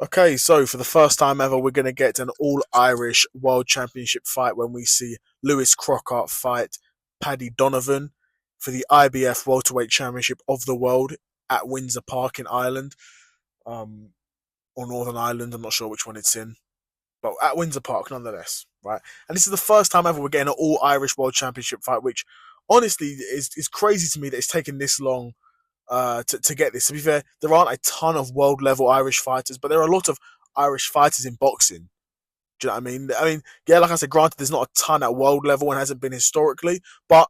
Okay, so for the first time ever, we're going to get an all-Irish World Championship fight when we see Lewis Crocker fight Paddy Donovan for the IBF Welterweight Championship of the World at Windsor Park in Ireland, um, or Northern Ireland. I'm not sure which one it's in, but at Windsor Park nonetheless, right? And this is the first time ever we're getting an all-Irish World Championship fight, which honestly is crazy to me that it's taken this long to get this. To be fair, there aren't a ton of world level Irish fighters, but there are a lot of Irish fighters in boxing. Do you know what I mean? Yeah, like I said, granted, there's not a ton at world level and hasn't been historically, but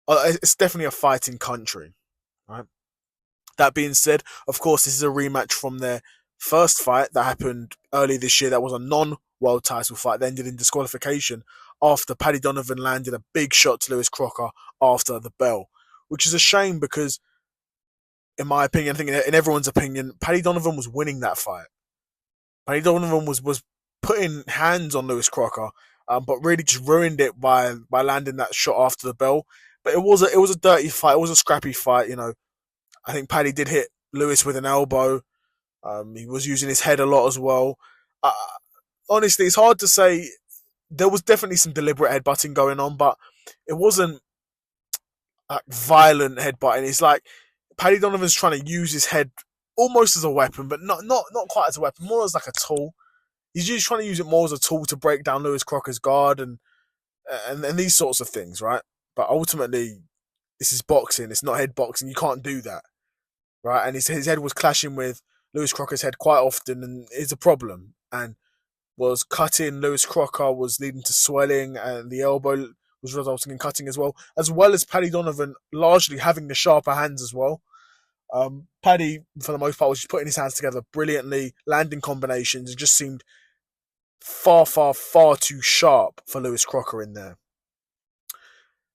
it's definitely a fighting country, right? That being said, of course, this is a rematch from their first fight that happened early this year. That was a non-world title fight that ended in disqualification after Paddy Donovan landed a big shot to Lewis Crocker after the bell, which is a shame because in my opinion, I think in everyone's opinion, Paddy Donovan was winning that fight. Paddy Donovan was putting hands on Lewis Crocker, but really just ruined it by landing that shot after the bell. But it was a dirty fight. It was a scrappy fight. I think Paddy did hit Lewis with an elbow. He was using his head a lot as well. Uh, Honestly, it's hard to say. There was definitely some deliberate headbutting going on, but it wasn't like violent headbutting. It's like Paddy Donovan's trying to use his head almost as a weapon, but not quite as a weapon, more as like a tool. He's just trying to use it more as a tool to break down Lewis Crocker's guard and these sorts of things, right? But ultimately, this is boxing. It's not head boxing. You can't do that, right? And his head was clashing with Lewis Crocker's head quite often, and it's a problem. And was cutting. Lewis Crocker was leading to swelling, and the elbow was resulting in cutting as well as Paddy Donovan largely having the sharper hands as well. Paddy, for the most part, was just putting his hands together brilliantly, landing combinations, and just seemed far, far, far too sharp for Lewis Crocker in there.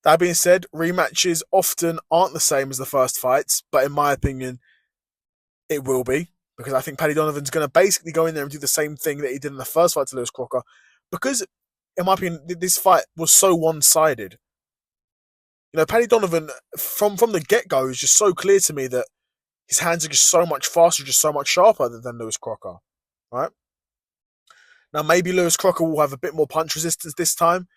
That being said, rematches often aren't the same as the first fights, but in my opinion, it will be because I think Paddy Donovan's going to basically go in there and do the same thing that he did in the first fight to Lewis Crocker. Because, in my opinion, this fight was so one-sided. Paddy Donovan from the get go is just so clear to me that his hands are just so much faster, just so much sharper than Lewis Crocker. Right now, maybe Lewis Crocker will have a bit more punch resistance this time,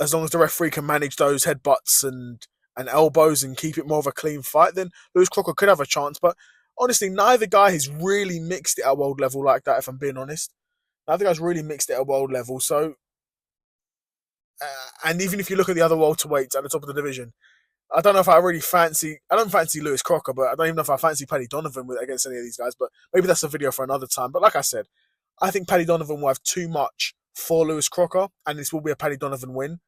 as long as the referee can manage those headbutts and elbows and keep it more of a clean fight. Then Lewis Crocker could have a chance. But honestly, neither guy has really mixed it at world level like that. If I'm being honest, neither guy's really mixed it at world level. So, and even if you look at the other welterweights at the top of the division, I don't know if I really fancy. I don't fancy Lewis Crocker, but I don't even know if I fancy Paddy Donovan against any of these guys. But maybe that's a video for another time. But like I said, I think Paddy Donovan will have too much for Lewis Crocker, and this will be a Paddy Donovan win.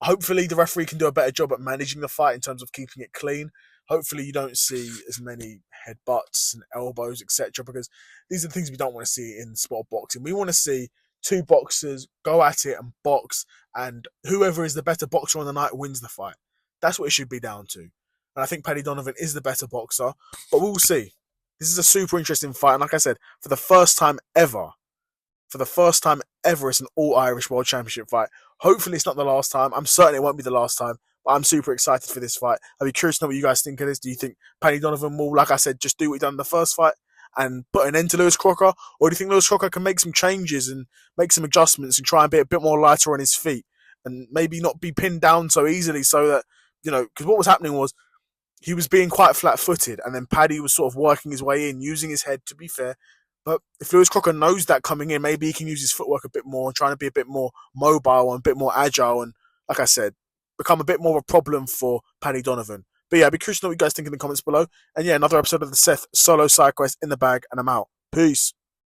Hopefully, the referee can do a better job at managing the fight in terms of keeping it clean. Hopefully, you don't see as many headbutts and elbows, etc., because these are the things we don't want to see in sport of boxing. We want to see two boxers go at it and box, and whoever is the better boxer on the night wins the fight. That's what it should be down to. And I think Paddy Donovan is the better boxer, but we'll see. This is a super interesting fight, and like I said, for the first time ever, it's an all-Irish World Championship fight. Hopefully it's not the last time. I'm certain it won't be the last time, but I'm super excited for this fight. I'd be curious to know what you guys think of this. Do you think Paddy Donovan will, like I said, just do what he done in the first fight and put an end to Lewis Crocker? Or do you think Lewis Crocker can make some changes and make some adjustments and try and be a bit more lighter on his feet and maybe not be pinned down so easily so that, because what was happening was he was being quite flat-footed and then Paddy was sort of working his way in, using his head, to be fair. But if Lewis Crocker knows that coming in, maybe he can use his footwork a bit more, trying to be a bit more mobile and a bit more agile, and like I said, become a bit more of a problem for Paddy Donovan. But yeah, I'd be curious to know what you guys think in the comments below. And yeah, another episode of the Seth Solo Side Quest in the bag, and I'm out. Peace.